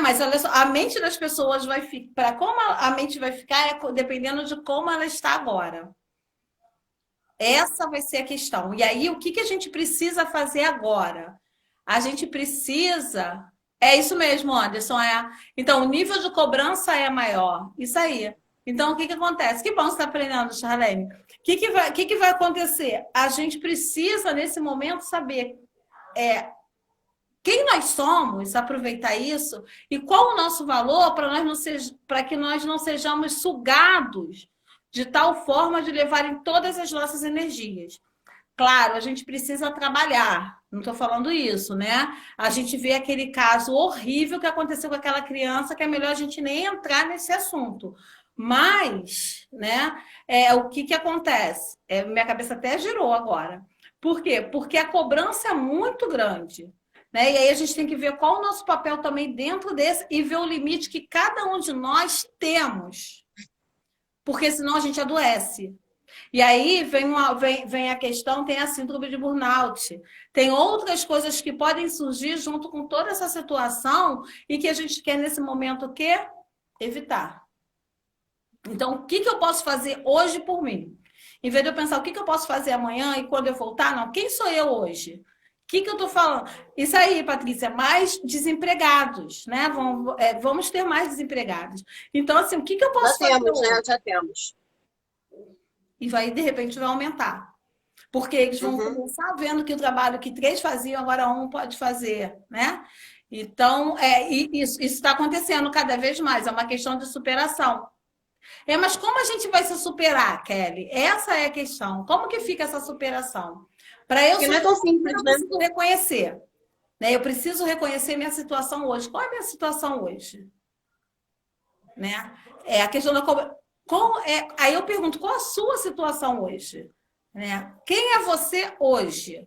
Mas olha só, a mente das pessoas vai ficar. Como a mente vai ficar dependendo de como ela está agora. Essa vai ser a questão. E aí, o que a gente precisa fazer agora? A gente precisa. É isso mesmo, Anderson. Então, o nível de cobrança é maior. Isso aí. Então, o que acontece? Que bom você está aprendendo, Charlene. O que vai acontecer? A gente precisa, nesse momento, saber quem nós somos, aproveitar isso, e qual o nosso valor para que nós não sejamos sugados de tal forma de levarem todas as nossas energias. Claro, a gente precisa trabalhar, não estou falando isso, né? A gente vê aquele caso horrível que aconteceu com aquela criança, que é melhor a gente nem entrar nesse assunto. Mas, né, o que acontece? Minha cabeça até girou agora. Por quê? Porque a cobrança é muito grande. Né? E aí a gente tem que ver qual o nosso papel também dentro desse e ver o limite que cada um de nós temos. Porque senão a gente adoece. E aí vem a questão, tem a síndrome de burnout. Tem outras coisas que podem surgir junto com toda essa situação e que a gente quer nesse momento o quê? Evitar. Então, o que eu posso fazer hoje por mim? Em vez de eu pensar o que eu posso fazer amanhã e quando eu voltar, não. Quem sou eu hoje? O que eu estou falando? Isso aí, Patrícia, mais desempregados, né? Vamos ter mais desempregados. Então, assim, o que eu posso fazer? Já temos, né? Já temos. E vai, de repente, vai aumentar. Porque eles vão Uhum. começar vendo que o trabalho que 3 faziam, agora um pode fazer, né? Então, isso está acontecendo cada vez mais, é uma questão de superação. Mas como a gente vai se superar, Kelly? Essa é a questão. Como que fica essa superação? Para eu Porque não é superar, tão simples, eu né? preciso reconhecer. Né? Eu preciso reconhecer minha situação hoje. Qual é a minha situação hoje? Né? É a questão da aí eu pergunto, qual a sua situação hoje? Né? Quem é você hoje?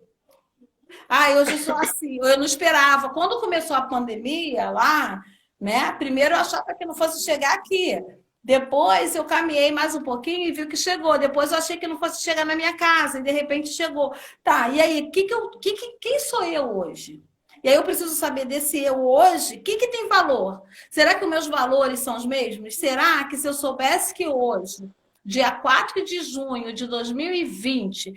Hoje eu sou assim, eu não esperava. Quando começou a pandemia lá, né? Primeiro eu achava que não fosse chegar aqui. Depois eu caminhei mais um pouquinho e vi que chegou. Depois eu achei que não fosse chegar na minha casa e de repente chegou. Tá, e aí, quem sou eu hoje? E aí eu preciso saber desse eu hoje, o que tem valor? Será que os meus valores são os mesmos? Será que se eu soubesse que hoje, dia 4 de junho de 2020,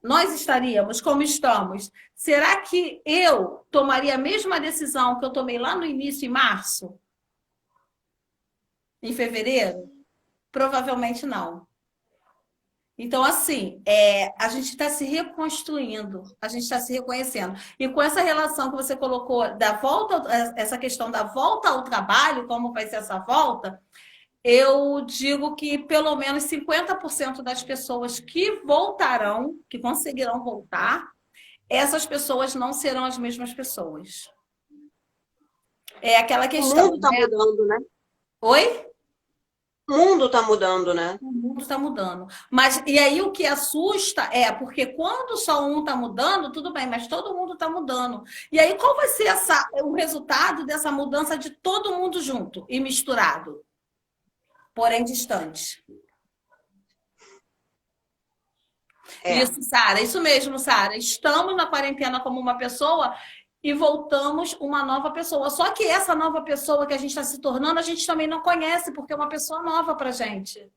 nós estaríamos como estamos, será que eu tomaria a mesma decisão que eu tomei lá no início, em março? Em fevereiro? Provavelmente não. Então, assim, a gente está se reconstruindo, a gente está se reconhecendo. E com essa relação que você colocou da volta, essa questão da volta ao trabalho, como vai ser essa volta, eu digo que pelo menos 50% das pessoas que voltarão, que conseguirão voltar, essas pessoas não serão as mesmas pessoas. É aquela O mundo questão, está né? mudando, né? Oi? O mundo está mudando, né? O mundo está mudando. Mas, e aí o que assusta é, porque quando só um está mudando, tudo bem, mas todo mundo está mudando. E aí qual vai ser o resultado dessa mudança de todo mundo junto e misturado, porém distante? É. Isso, Sara, isso mesmo, Sara. Estamos na quarentena como uma pessoa e voltamos uma nova pessoa. Só que essa nova pessoa que a gente está se tornando, a gente também não conhece, porque é uma pessoa nova para gente.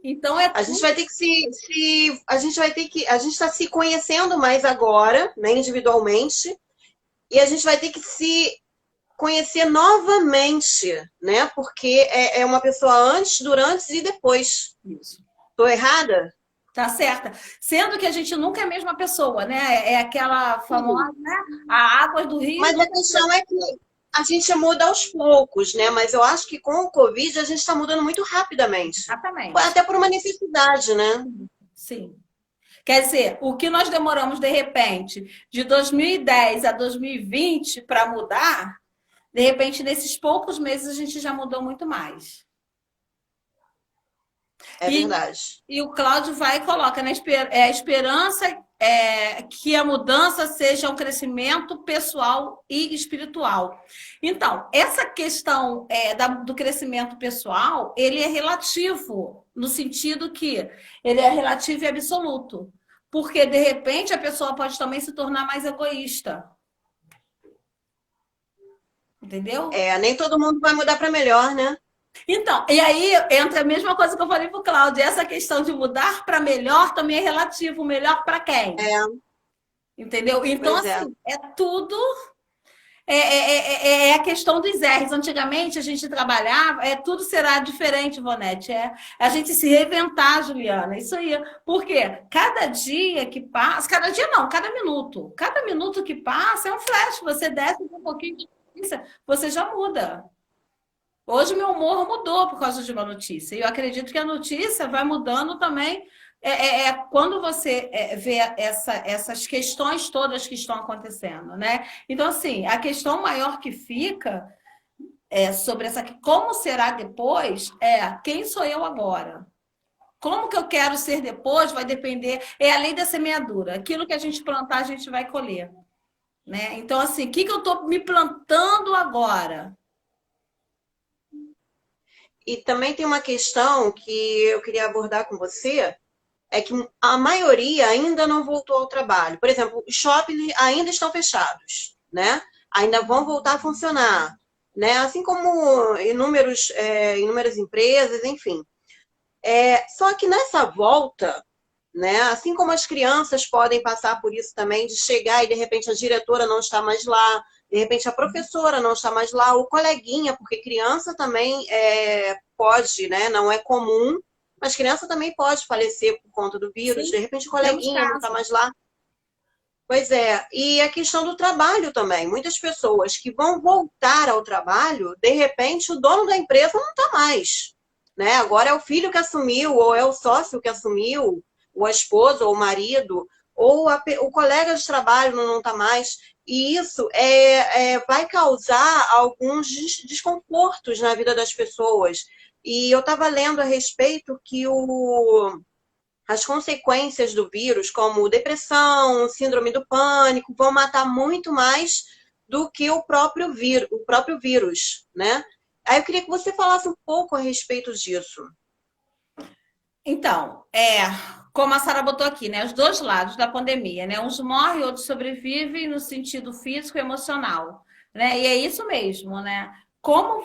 Então é A gente tudo vai ter que a gente vai ter que, a gente está se conhecendo mais agora, né, individualmente, e a gente vai ter que se conhecer novamente, né? Porque é uma pessoa antes, durante e depois. isso. Tô errada? Tá certa. Sendo que a gente nunca é a mesma pessoa, né? É aquela famosa, Sim. né? A água do rio Mas a questão é que a gente muda aos poucos, né? Mas eu acho que com o Covid a gente está mudando muito rapidamente. exatamente. Até por uma necessidade, né? Sim. Quer dizer, o que nós demoramos, de repente, de 2010 a 2020 para mudar, de repente, nesses poucos meses, a gente já mudou muito mais. É E, verdade. e o Cláudio vai e coloca, né? A esperança que a mudança seja um crescimento pessoal e espiritual. Então, essa questão do crescimento pessoal, ele é relativo, no sentido que ele é relativo e absoluto. Porque, de repente, a pessoa pode também se tornar mais egoísta. Entendeu? Nem todo mundo vai mudar para melhor, né? Então, e aí entra a mesma coisa que eu falei para o Cláudio. Essa questão de mudar para melhor também é relativo. Melhor para quem? É, Entendeu? Então, pois é. assim, é tudo. É a questão dos R's. Antigamente a gente trabalhava, tudo será diferente, Vonete. A gente se reinventar, Juliana. Isso aí. Porque cada dia que passa, cada dia não, cada minuto que passa é um flash. Você desce um pouquinho de notícia, você já muda. Hoje meu humor mudou por causa de uma notícia. E eu acredito que a notícia vai mudando também. Quando você vê essas questões todas que estão acontecendo, né? Então, assim, a questão maior que fica sobre como será depois quem sou eu agora? Como que eu quero ser depois vai depender, é a lei da semeadura. Aquilo que a gente plantar, a gente vai colher. Né? Então, assim, o que eu estou me plantando agora? E também tem uma questão que eu queria abordar com você, é que a maioria ainda não voltou ao trabalho. Por exemplo, os shoppings ainda estão fechados, né? Ainda vão voltar a funcionar, né? Assim como inúmeras empresas, enfim. Só que nessa volta, né? Assim como as crianças podem passar por isso também, de chegar e de repente a diretora não está mais lá, de repente a professora não está mais lá, o coleguinha, porque criança também pode, né? Não é comum, Mas criança também pode falecer por conta do vírus, Sim, de repente o temos coleguinha não está casos. mais lá. Pois é, e a questão do trabalho também. Muitas pessoas que vão voltar ao trabalho, de repente o dono da empresa não está mais, né? Agora é o filho que assumiu, ou é o sócio que assumiu, ou a esposa, ou o marido, ou o colega de trabalho não está mais. E isso vai causar alguns desconfortos na vida das pessoas. E eu estava lendo a respeito que as consequências do vírus, como depressão, síndrome do pânico, vão matar muito mais do que o próprio vírus, né? Aí eu queria que você falasse um pouco a respeito disso. Então, como a Sara botou aqui, né? Os dois lados da pandemia, né? Uns morrem, outros sobrevivem no sentido físico e emocional, né? E é isso mesmo, né? Como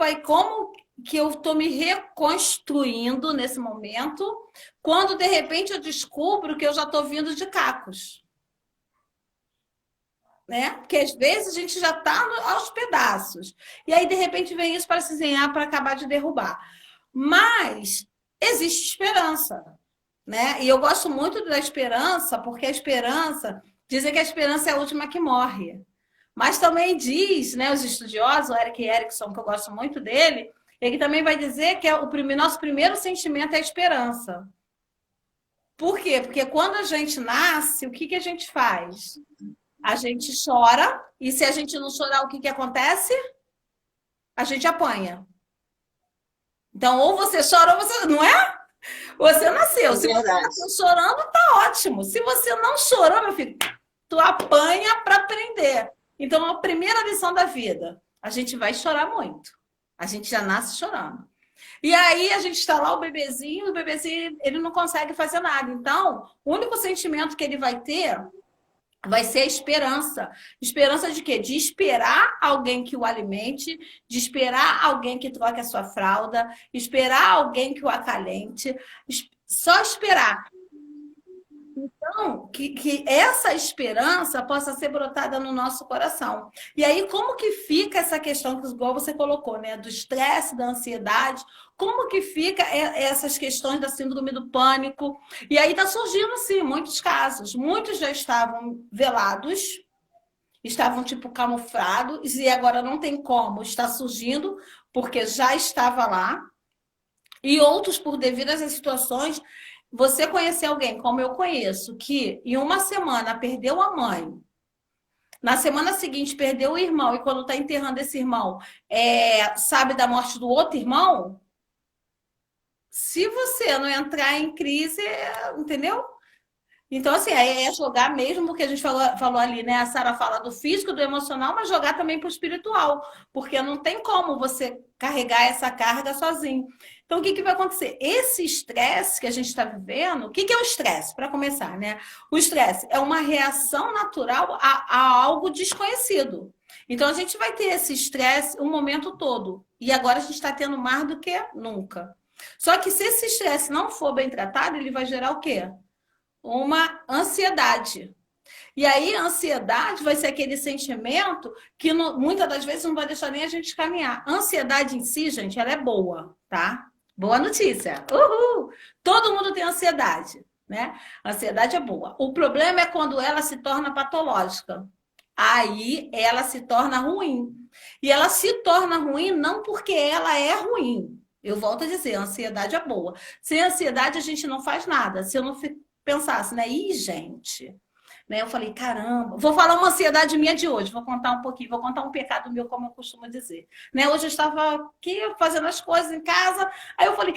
que eu estou me reconstruindo nesse momento, quando de repente eu descubro que eu já estou vindo de cacos, né? Porque às vezes a gente já está aos pedaços. E aí, de repente, vem isso para se desenhar, para acabar de derrubar. Mas existe esperança, né? E eu gosto muito da esperança, porque a esperança, dizem que a esperança é a última que morre. Mas também diz, né, os estudiosos, o Erik Erikson, que eu gosto muito dele, ele também vai dizer que nosso primeiro sentimento é a esperança. Por quê? Porque quando a gente nasce, o que a gente faz? A gente chora, e se a gente não chorar, o que acontece? A gente apanha. Então, ou você chora ou você... Não é? Você nasceu. É Se você verdade. nasceu chorando, tá ótimo. Se você não chorou, meu filho, tu apanha para aprender. Então, a primeira lição da vida, a gente vai chorar muito. A gente já nasce chorando. E aí a gente está lá, o bebezinho ele não consegue fazer nada. Então, o único sentimento que ele vai ter vai ser a esperança. Esperança de quê? De esperar alguém que o alimente, de esperar alguém que troque a sua fralda, esperar alguém que o acalente, só esperar. Então, que essa esperança possa ser brotada no nosso coração. E aí, como que fica essa questão que igual você colocou, né? Do estresse, da ansiedade, como que fica essas questões da síndrome do pânico? E aí está surgindo, sim, muitos casos. Muitos já estavam velados, estavam tipo camuflados, e agora não tem como, está surgindo, porque já estava lá. E outros, por devidas às situações, você conhecer alguém, como eu conheço, que em uma semana perdeu a mãe, na semana seguinte perdeu o irmão, e quando está enterrando esse irmão, sabe da morte do outro irmão, se você não entrar em crise, entendeu? Então, assim, é jogar mesmo, porque a gente falou ali, né? A Sara fala do físico, do emocional, mas jogar também para o espiritual, porque não tem como você carregar essa carga sozinho. Então, o que vai acontecer? Esse estresse que a gente está vivendo, o que é o estresse? Para começar, né? O estresse é uma reação natural a algo desconhecido. Então, a gente vai ter esse estresse o momento todo. E agora a gente está tendo mais do que nunca. Só que se esse estresse não for bem tratado, ele vai gerar o quê? Uma ansiedade. E aí, a ansiedade vai ser aquele sentimento que muitas das vezes não vai deixar nem a gente caminhar. A ansiedade em si, gente, ela é boa, tá? Boa notícia. Uhul! Todo mundo tem ansiedade, né? A ansiedade é boa. O problema é quando ela se torna patológica. Aí ela se torna ruim. E ela se torna ruim não porque ela é ruim. Eu volto a dizer, a ansiedade é boa. Sem ansiedade, a gente não faz nada. Se eu não pensasse, né? Ih, gente, né? Eu falei, caramba, vou falar uma ansiedade minha de hoje, vou contar um pouquinho, vou contar um pecado meu, como eu costumo dizer. Né? Hoje eu estava aqui fazendo as coisas em casa, aí eu falei,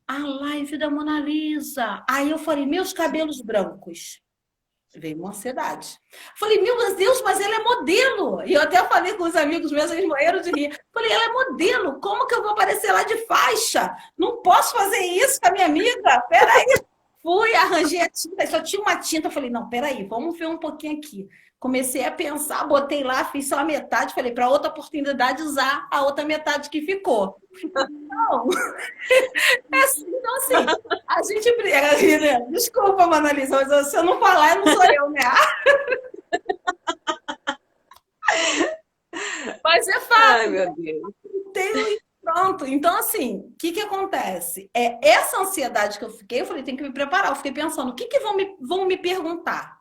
a live da Mona Lisa. Aí eu falei, meus cabelos brancos. Veio uma ansiedade. Falei, meu Deus, mas ela é modelo. E eu até falei com os amigos meus, eles morreram de rir. Falei, ela é modelo, como que eu vou aparecer lá de faixa? Não posso fazer isso com a minha amiga. Peraí. Fui, arranjei a tinta, só tinha uma tinta. Falei, não, peraí, vamos ver um pouquinho aqui. Comecei a pensar, botei lá, fiz só a metade. Falei, para outra oportunidade, usar a outra metade que ficou. Não. Então, assim, a gente briga. Desculpa, Mona Lisa, mas se eu não falar, não sou eu, né? Mas é fato. Ai, meu Deus. Pronto. Então, assim, o que acontece? Essa ansiedade que eu fiquei, eu falei, tem que me preparar. Eu fiquei pensando, o que vão me perguntar?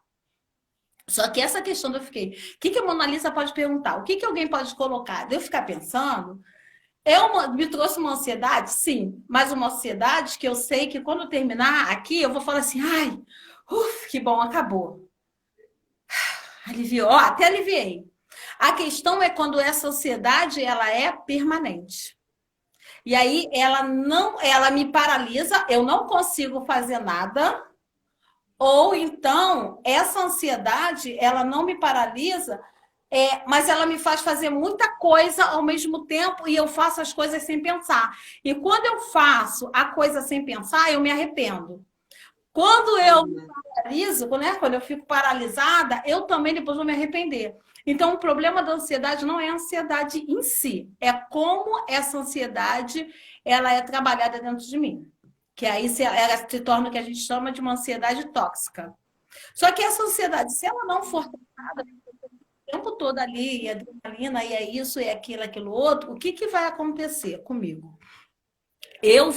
Só que essa questão eu fiquei, o que a Mona Lisa pode perguntar? O que alguém pode colocar? De eu ficar pensando, me trouxe uma ansiedade? Sim, mas uma ansiedade que eu sei que quando eu terminar aqui, eu vou falar assim, ai, que bom, acabou. Aliviou, até aliviei. A questão é quando essa ansiedade, ela é permanente. E aí, ela me paralisa, eu não consigo fazer nada, ou então, essa ansiedade, ela não me paralisa, mas ela me faz fazer muita coisa ao mesmo tempo e eu faço as coisas sem pensar. E quando eu faço a coisa sem pensar, eu me arrependo. Quando eu me paraliso, né? Quando eu fico paralisada, eu também depois vou me arrepender. Então, o problema da ansiedade não é a ansiedade em si, é como essa ansiedade ela é trabalhada dentro de mim. Que aí ela se torna o que a gente chama de uma ansiedade tóxica. Só que essa ansiedade, se ela não for tratada o tempo todo ali, e adrenalina, e é isso, e aquilo outro, o que vai acontecer comigo? Eu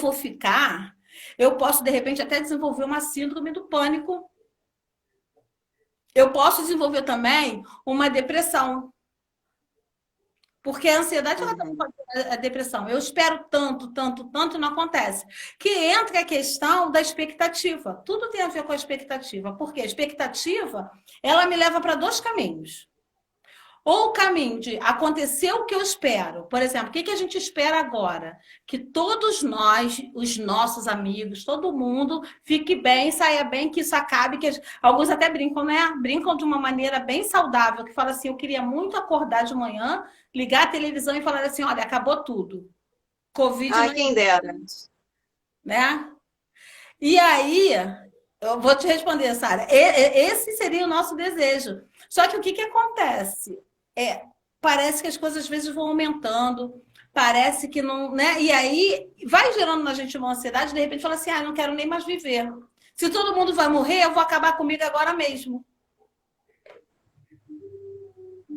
posso, de repente, até desenvolver uma síndrome do pânico. Eu posso desenvolver também uma depressão. Porque a ansiedade ela também pode ser a depressão. Eu espero tanto, tanto, tanto e não acontece. Que entra a questão da expectativa. Tudo tem a ver com a expectativa. Porque a expectativa, ela me leva para dois caminhos. Ou o caminho de acontecer o que eu espero. Por exemplo, o que a gente espera agora? Que todos nós, os nossos amigos, todo mundo fique bem, saia bem, que isso acabe. Alguns até brincam, né? Brincam de uma maneira bem saudável, que fala assim, eu queria muito acordar de manhã, ligar a televisão e falar assim, olha, acabou tudo. Covid não quem dera. Né? E aí, eu vou te responder, Sara. Esse seria o nosso desejo. Só que o que acontece? Parece que as coisas às vezes vão aumentando, parece que não, né? E aí vai gerando na gente uma ansiedade, de repente fala assim, não quero nem mais viver. Se todo mundo vai morrer, eu vou acabar comigo agora mesmo.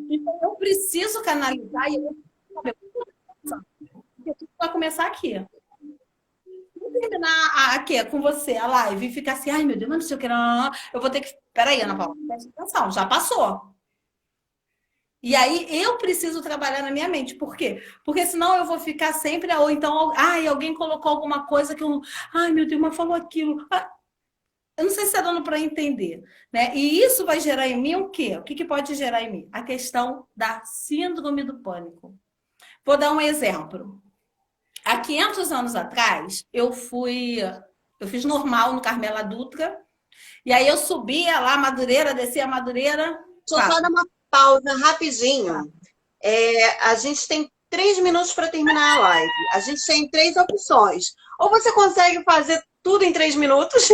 Então eu preciso canalizar e eu porque tudo vai começar aqui. Vou terminar aqui com você, a live, e ficar assim, ai meu Deus, mas não sei o que, não. Eu vou ter que. Peraí, Ana Paula, presta atenção, já passou. E aí eu preciso trabalhar na minha mente. Por quê? Porque senão eu vou ficar sempre, ou então, alguém colocou alguma coisa que eu, ai meu Deus, mas falou aquilo. Eu não sei se está dando para entender, né? E isso vai gerar em mim o quê? O que pode gerar em mim? A questão da síndrome do pânico. Vou dar um exemplo. Há 500 anos atrás, eu fiz normal no Carmela Dutra, e aí eu subia lá a Madureira, descia a Madureira. Deixa eu só dar uma pausa rapidinho. A gente tem 3 minutos para terminar a live. A gente tem 3 opções. Ou você consegue fazer tudo em 3 minutos,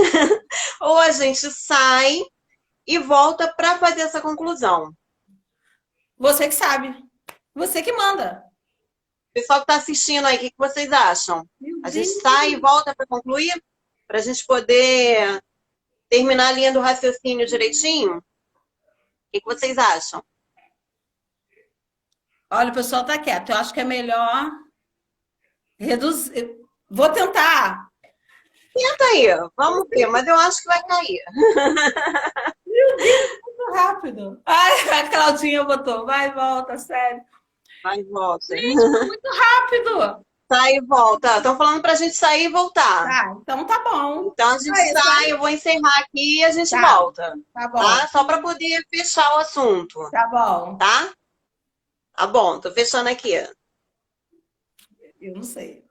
ou a gente sai e volta para fazer essa conclusão. Você que sabe. Você que manda. Pessoal que está assistindo aí, o que vocês acham? A gente sai e volta para concluir? Para a gente poder terminar a linha do raciocínio direitinho? O que vocês acham? Olha, o pessoal está quieto. Eu acho que é melhor reduzir. Vou tentar. Tenta aí, vamos ver, mas eu acho que vai cair. Meu Deus, muito rápido. Ai, a Claudinha botou, vai e volta, sério. Vai e volta. Gente, muito rápido. Sai e volta. Estão falando pra gente sair e voltar. Tá, então tá bom. Então a gente sai, eu vou encerrar aqui e a gente volta. Tá bom. Tá? Só para poder fechar o assunto. Tá bom. Tá? Tá bom, tô fechando aqui. Eu não sei.